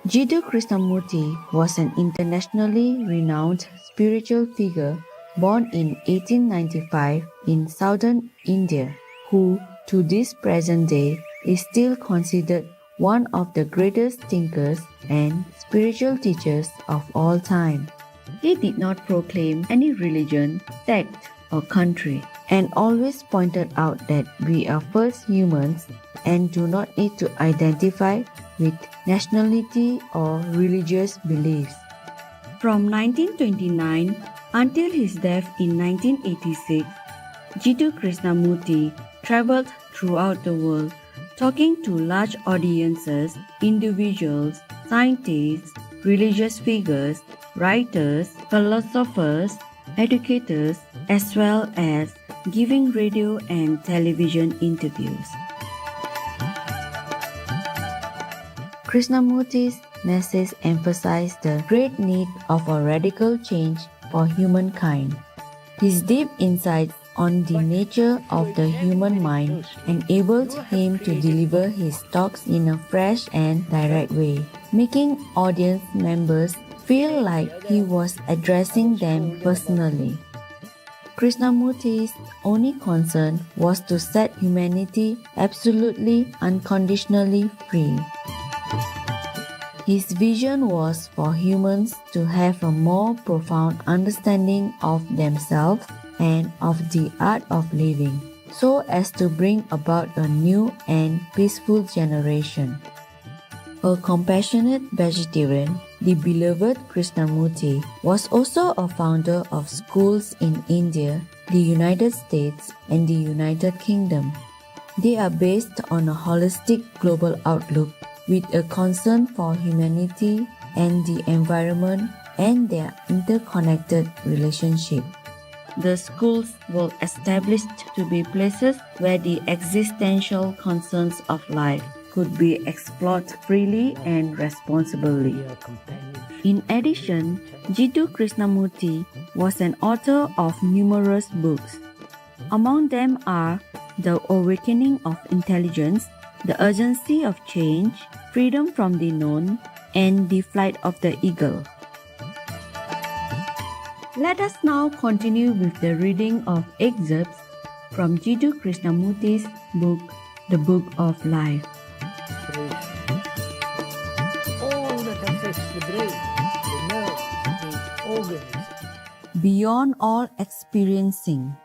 Jiddu Krishnamurti was an internationally renowned spiritual figure born in 1895 in southern India, who to this present day is still considered one of the greatest thinkers and spiritual teachers of all time. He did not proclaim any religion, sect, or country, and always pointed out that we are first humans and do not need to identify with nationality or religious beliefs. From 1929 until his death in 1986, Jiddu Krishnamurti traveled throughout the world talking to large audiences, individuals, scientists, religious figures, writers, philosophers, educators, as well as giving radio and television interviews. Krishnamurti's message emphasized the great need of a radical change for humankind. His deep insights on the nature of the human mind enabled him to deliver his talks in a fresh and direct way, making audience members feel like he was addressing them personally. Krishnamurti's only concern was to set humanity absolutely, unconditionally free. His vision was for humans to have a more profound understanding of themselves and of the art of living, so as to bring about a new and peaceful generation. A compassionate vegetarian, the beloved Krishnamurti was also a founder of schools in India, the United States, and the United Kingdom. They are based on a holistic global outlook with a concern for humanity and the environment and their interconnected relationship. The schools were established to be places where the existential concerns of life could be explored freely and responsibly. In addition, Jiddu Krishnamurti was an author of numerous books. Among them are The Awakening of Intelligence, The Urgency of Change, Freedom from the Known, and The Flight of the Eagle. Let us now continue with the reading of excerpts from Jiddu Krishnamurti's book, The Book of Life. All that affects the brain, the nerves, the organs. Beyond all experiencing.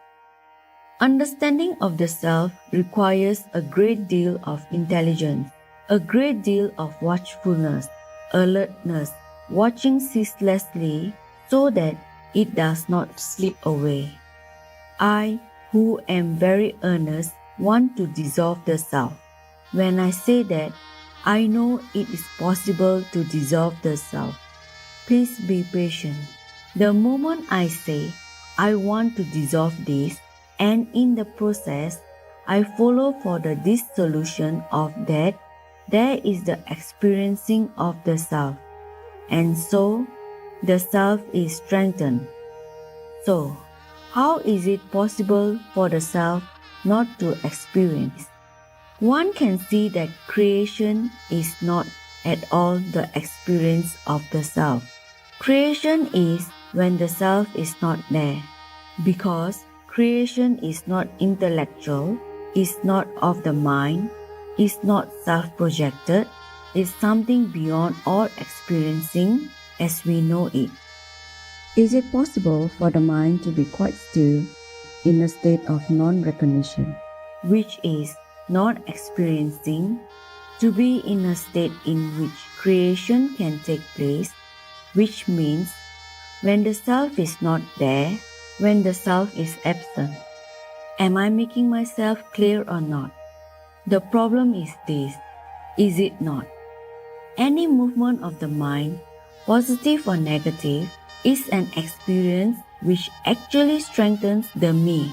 Understanding of the self requires a great deal of intelligence, a great deal of watchfulness, alertness, watching ceaselessly so that it does not slip away. I, who am very earnest, want to dissolve the self. When I say that, I know it is possible to dissolve the self. Please be patient. The moment I say, I want to dissolve this, and in the process, I follow for the dissolution of that, there is the experiencing of the self. And so, the self is strengthened. So, how is it possible for the self not to experience? One can see that creation is not at all the experience of the self. Creation is when the self is not there, because creation is not intellectual, is not of the mind, is not self-projected, is something beyond all experiencing as we know it. Is it possible for the mind to be quite still in a state of non-recognition, which is non-experiencing, to be in a state in which creation can take place, which means when the self is not there, when the self is absent? Am I making myself clear or not? The problem is this, is it not? Any movement of the mind, positive or negative, is an experience which actually strengthens the me.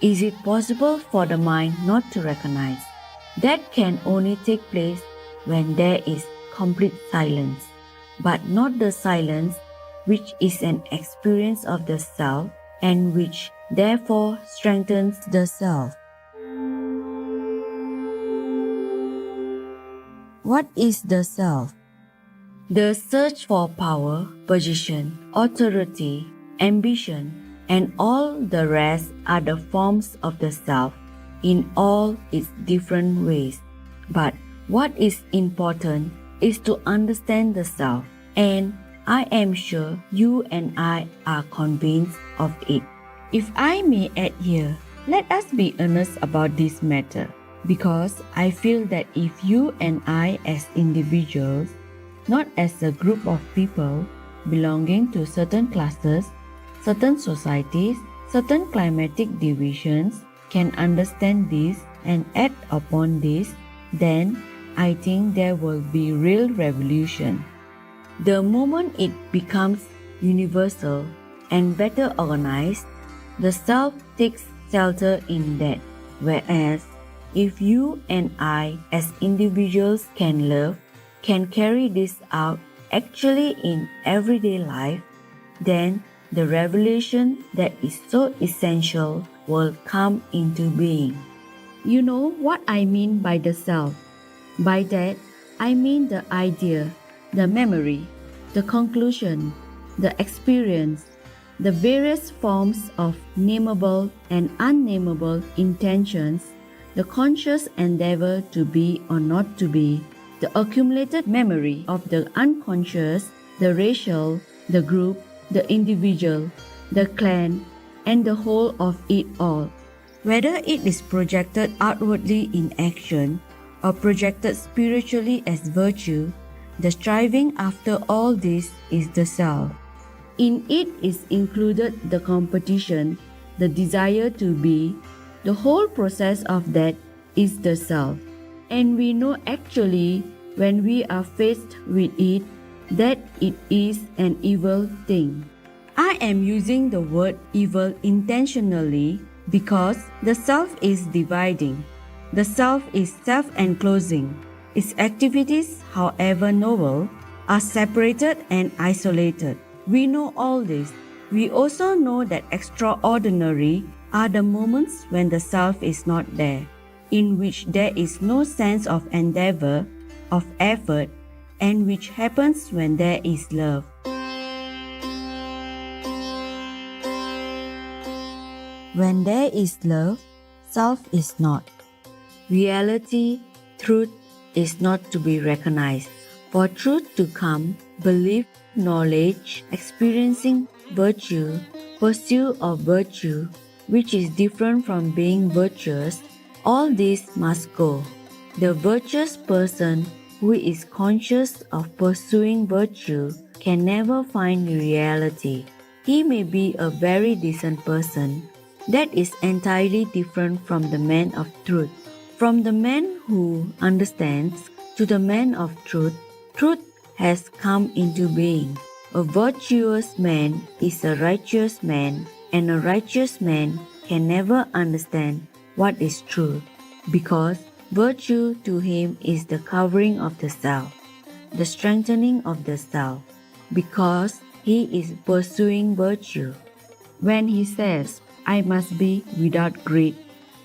Is it possible for the mind not to recognize? That can only take place when there is complete silence, but not the silence which is an experience of the self and which therefore strengthens the self. What is the self? The search for power, position, authority, ambition, and all the rest are the forms of the self in all its different ways. But what is important is to understand the self, and I am sure you and I are convinced of it. If I may add here, let us be honest about this matter, because I feel that if you and I as individuals, not as a group of people belonging to certain classes, certain societies, certain climatic divisions, can understand this and act upon this, then I think there will be real revolution. The moment it becomes universal and better organized, the self takes shelter in that. Whereas, if you and I as individuals can love, can carry this out actually in everyday life, then the revelation that is so essential will come into being. You know what I mean by the self? By that, I mean the idea, the memory, the conclusion, the experience, the various forms of nameable and unnameable intentions, the conscious endeavor to be or not to be, the accumulated memory of the unconscious, the racial, the group, the individual, the clan, and the whole of it all. Whether it is projected outwardly in action or projected spiritually as virtue, the striving after all this is the self. In it is included the competition, the desire to be. The whole process of that is the self. And we know actually when we are faced with it that it is an evil thing. I am using the word evil intentionally because the self is dividing. The self is self-enclosing. Its activities, however noble, are separated and isolated. We know all this. We also know that extraordinary are the moments when the self is not there, in which there is no sense of endeavor, of effort, and which happens when there is love. When there is love, self is not. Reality, truth, is not to be recognized. For truth to come, belief, knowledge, experiencing virtue, pursuit of virtue, which is different from being virtuous, all this must go. The virtuous person who is conscious of pursuing virtue can never find reality. He may be a very decent person. That is entirely different from the man of truth. From the man who understands to the man of truth, truth has come into being. A virtuous man is a righteous man, and a righteous man can never understand what is true, because virtue to him is the covering of the self, the strengthening of the self, because he is pursuing virtue. When he says, I must be without greed,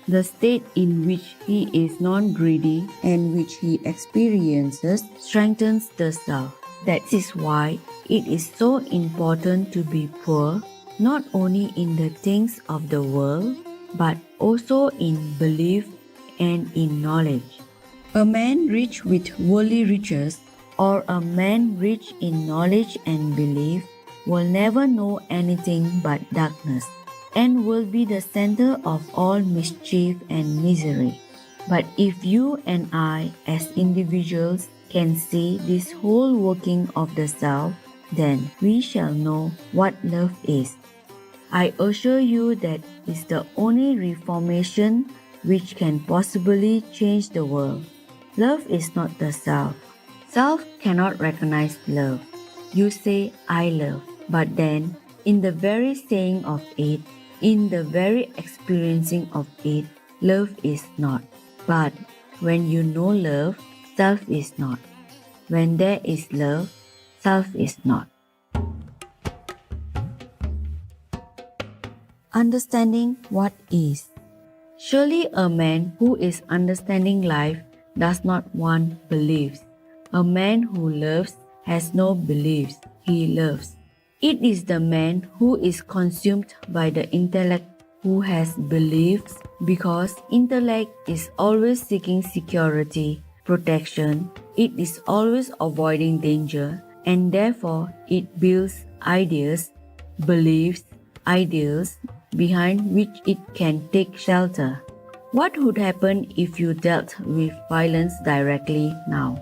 the state in which he is non-greedy and which he experiences strengthens the self. That is why it is so important to be poor, not only in the things of the world, but also in belief and in knowledge. A man rich with worldly riches or a man rich in knowledge and belief will never know anything but darkness, and will be the center of all mischief and misery. But if you and I as individuals can see this whole working of the self, then we shall know what love is. I assure you that is the only reformation which can possibly change the world. Love is not the self. Self cannot recognize love. You say, I love, but then in the very saying of it, in the very experiencing of it, love is not. But when you know love, self is not. When there is love, self is not. Understanding what is. Surely a man who is understanding life does not want beliefs. A man who loves has no beliefs, he loves. It is the man who is consumed by the intellect who has beliefs, because intellect is always seeking security, protection, it is always avoiding danger, and therefore it builds ideas, beliefs, ideals behind which it can take shelter. What would happen if you dealt with violence directly now?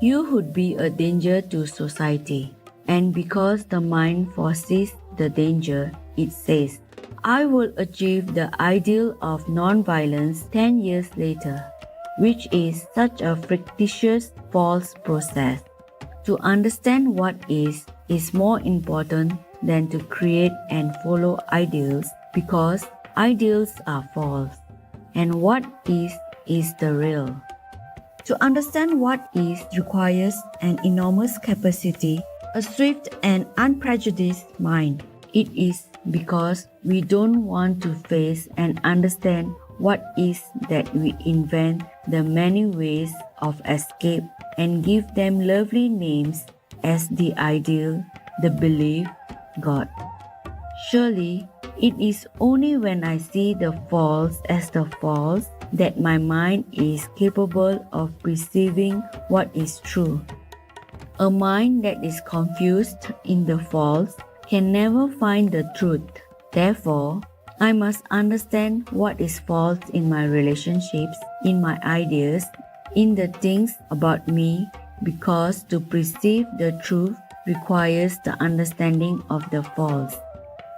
You would be a danger to society, and because the mind foresees the danger, it says, I will achieve the ideal of non-violence 10 years later, which is such a fictitious, false process. To understand what is more important than to create and follow ideals, because ideals are false, and what is the real. To understand what is requires an enormous capacity, a swift and unprejudiced mind. It is because we don't want to face and understand what is that we invent the many ways of escape and give them lovely names as the ideal, the belief, God. Surely, it is only when I see the false as the false that my mind is capable of perceiving what is true. A mind that is confused in the false can never find the truth. Therefore, I must understand what is false in my relationships, in my ideas, in the things about me, because to perceive the truth requires the understanding of the false.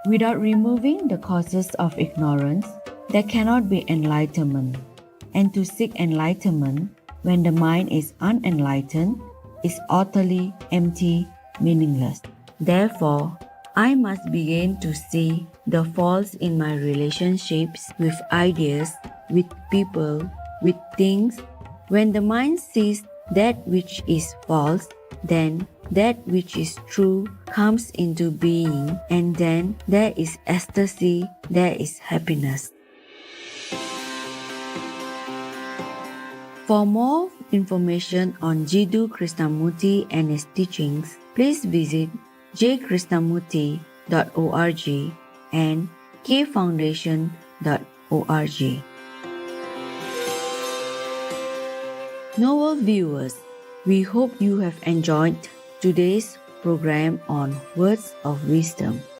Without removing the causes of ignorance, there cannot be enlightenment. And to seek enlightenment when the mind is unenlightened is utterly empty, meaningless. Therefore, I must begin to see the false in my relationships with ideas, with people, with things. When the mind sees that which is false, then that which is true comes into being, and then there is ecstasy, there is happiness. For more information on Jiddu Krishnamurti and his teachings, please visit jkrishnamurti.org and kfoundation.org. Noble viewers, we hope you have enjoyed today's program on Words of Wisdom.